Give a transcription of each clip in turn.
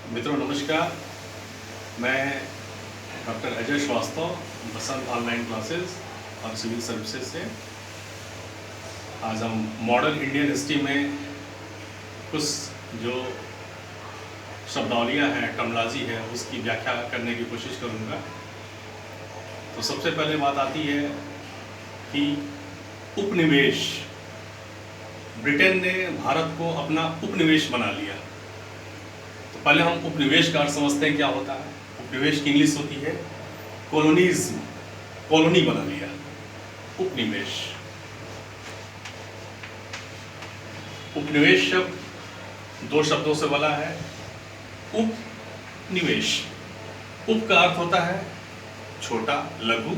मित्रों नमस्कार। मैं डॉक्टर अजय श्रीवास्तव, बसंत ऑनलाइन क्लासेस और सिविल सर्विसेज से आज हम मॉडर्न इंडियन हिस्ट्री में कुछ जो शब्दावलियाँ हैं, टर्मिनोलॉजी है, उसकी व्याख्या करने की कोशिश करूँगा। तो सबसे पहले बात आती है कि उपनिवेश। ब्रिटेन ने भारत को अपना उपनिवेश बना लिया। तो पहले हम उपनिवेश का अर्थ समझते हैं क्या होता है। उपनिवेश की इंग्लिश होती है कॉलोनिज्म, कॉलोनी बना लिया, उपनिवेश। उपनिवेश शब्द दो शब्दों से बना है। उपनिवेश, उप का अर्थ होता है छोटा, लघु,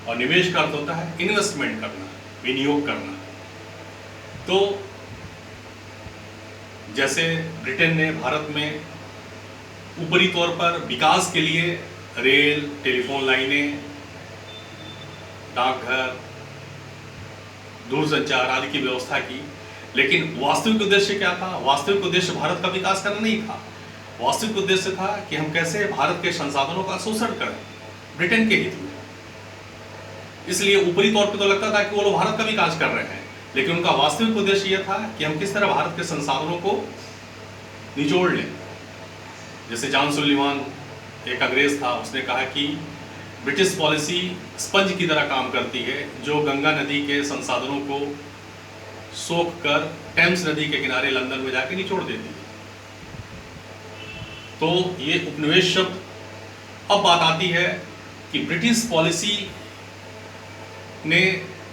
और निवेश का अर्थ होता है इन्वेस्टमेंट करना, विनियोग करना। तो जैसे ब्रिटेन ने भारत में ऊपरी तौर पर विकास के लिए रेल, टेलीफोन लाइनें, डाकघर, दूरसंचार आदि की व्यवस्था की, लेकिन वास्तविक उद्देश्य क्या था? वास्तविक उद्देश्य भारत का विकास करना नहीं था। वास्तविक उद्देश्य था कि हम कैसे भारत के संसाधनों का शोषण करें ब्रिटेन के हित में। इसलिए ऊपरी तौर पर तो लगता था कि वो लोग भारत का विकास कर रहे हैं, लेकिन उनका वास्तविक उद्देश्य यह था कि हम किस तरह भारत के संसाधनों को निचोड़ लें। जैसे जॉन सुलिवान एक अंग्रेज था, उसने कहा कि ब्रिटिश पॉलिसी स्पंज की तरह काम करती है, जो गंगा नदी के संसाधनों को सोख कर टेम्स नदी के किनारे लंदन में जाके निचोड़ देती है। तो ये उपनिवेश शब्द। अब बात आती है कि ब्रिटिश पॉलिसी ने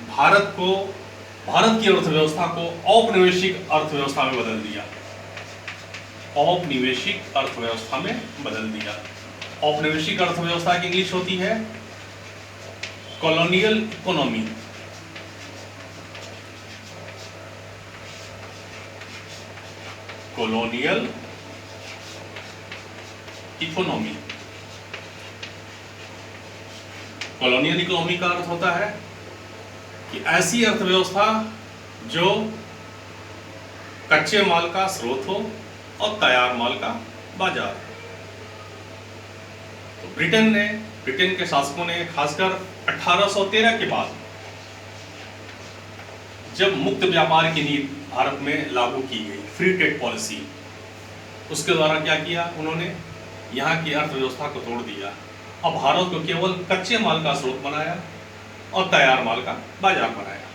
भारत की अर्थव्यवस्था को औपनिवेशिक अर्थव्यवस्था में बदल दिया। औपनिवेशिक अर्थव्यवस्था में बदल दिया। औपनिवेशिक अर्थव्यवस्था की इंग्लिश होती है colonial economy. Colonial economy. Colonial economy का अर्थ होता है कि ऐसी अर्थव्यवस्था जो कच्चे माल का स्रोत हो और तैयार माल का बाजार है। तो ब्रिटेन के शासकों ने खासकर 1813 के बाद जब मुक्त व्यापार की नीति भारत में लागू की गई, फ्री ट्रेड पॉलिसी, उसके द्वारा क्या किया उन्होंने? यहाँ की अर्थव्यवस्था को तोड़ दिया और भारत को केवल कच्चे माल का स्रोत बनाया और तैयार माल का बाजार बनाया।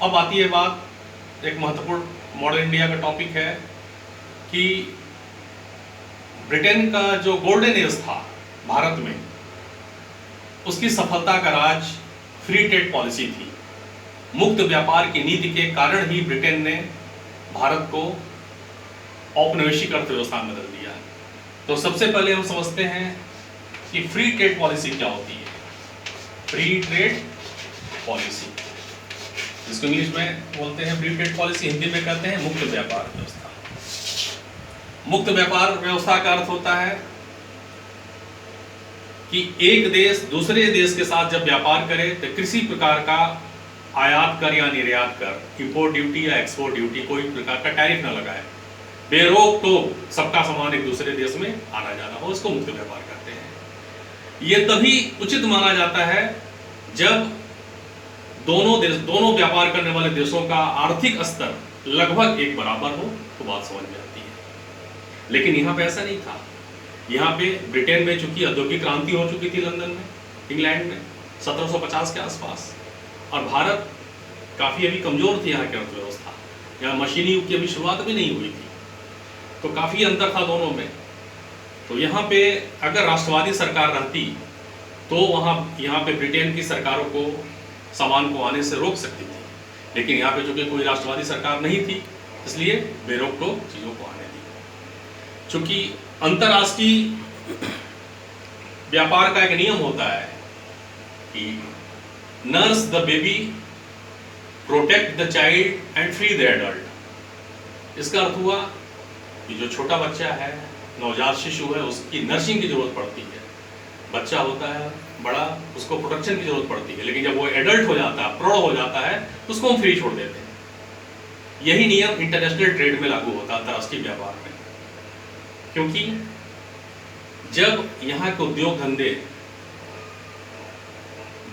अब आती है बात, एक महत्वपूर्ण मॉडर्न इंडिया का टॉपिक है कि ब्रिटेन का जो गोल्डन एज था भारत में, उसकी सफलता का राज फ्री ट्रेड पॉलिसी थी। मुक्त व्यापार की नीति के कारण ही ब्रिटेन ने भारत को औपनिवेशिक अर्थव्यवस्था में बदल दिया। तो सबसे पहले हम समझते हैं कि फ्री ट्रेड पॉलिसी क्या होती है। फ्री ट्रेड पॉलिसी, जिसको इंग्लिश में बोलते हैं फ्री ट्रेड पॉलिसी, हिंदी में कहते हैं मुक्त व्यापार व्यवस्था। मुक्त व्यापार व्यवस्था का अर्थ होता है कि एक देश दूसरे देश के साथ जब व्यापार करे तो किसी प्रकार का आयात कर या निर्यात कर, इंपोर्ट ड्यूटी या एक्सपोर्ट ड्यूटी, कोई प्रकार का टैरिफ न लगाए, बेरोक टोक सबका सामान एक दूसरे देश में आना जाना हो, उसको मुक्त व्यापार कहते हैं। यह तभी उचित माना जाता है जब दोनों व्यापार करने वाले देशों का आर्थिक स्तर लगभग एक बराबर हो, तो बात समझ में आती है। लेकिन यहाँ पे ऐसा नहीं था। यहाँ पे ब्रिटेन में चूंकि औद्योगिक क्रांति हो चुकी थी लंदन में, इंग्लैंड में 1750 के आसपास, और भारत काफी अभी कमजोर थी यहाँ की अर्थव्यवस्था। यहाँ मशीनी युग की अभी शुरुआत भी नहीं हुई थी, तो काफी अंतर था दोनों में। तो यहाँ पे अगर राष्ट्रवादी सरकार रहती तो यहाँ पे ब्रिटेन की सरकारों को सामान को आने से रोक सकती थी, लेकिन यहाँ पे चूंकि कोई राष्ट्रवादी सरकार नहीं थी, इसलिए बेरोक टोक चीजों को आने दी। चूंकि अंतरराष्ट्रीय व्यापार का एक नियम होता है कि nurse the baby, protect the child and free the adult. इसका अर्थ हुआ कि जो छोटा बच्चा है, नवजात शिशु है, उसकी नर्सिंग की जरूरत पड़ती है। बच्चा होता है बड़ा, उसको प्रोटेक्शन की जरूरत पड़ती है, लेकिन जब वो एडल्ट हो जाता है, प्रौढ़ हो जाता है, तो उसको हम फ्री छोड़ देते हैं। यही नियम इंटरनेशनल ट्रेड में लागू होता, अंतर्राष्ट्रीय व्यापार में, क्योंकि जब यहाँ के उद्योग धंधे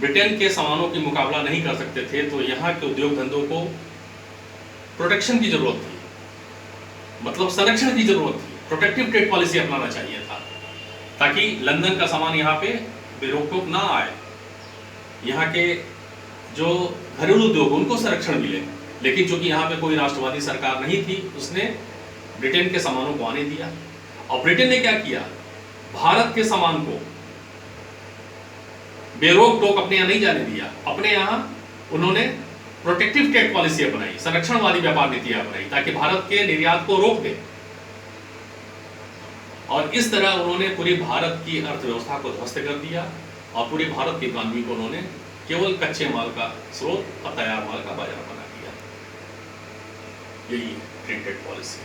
ब्रिटेन के सामानों की मुकाबला नहीं कर सकते थे तो यहाँ के उद्योग धंधों को प्रोटेक्शन की जरूरत थी, मतलब संरक्षण की जरूरत थी, प्रोटेक्टिव ट्रेड पॉलिसी अपनाना चाहिए था ताकि लंदन का सामान यहाँ पे बेरोक-टोक ना आए, यहाँ के जो घरेलू उद्योग उनको संरक्षण मिले। लेकिन चूंकि यहाँ पे कोई राष्ट्रवादी सरकार नहीं थी, उसने ब्रिटेन के सामानों को आने दिया। और ब्रिटेन ने क्या किया, भारत के सामान को बेरोक टोक अपने यहाँ नहीं जाने दिया, अपने यहाँ उन्होंने प्रोटेक्टिव ट्रेड पॉलिसी अपनाई, संरक्षणवादी व्यापार नीति अपनाई ताकि भारत के निर्यात को रोक दे। और इस तरह उन्होंने पूरी भारत की अर्थव्यवस्था को ध्वस्त कर दिया और पूरी भारत की इकोनॉमी को उन्होंने केवल कच्चे माल का स्रोत और तैयार माल का बाजार बना दिया। यही ट्रेड पॉलिसी।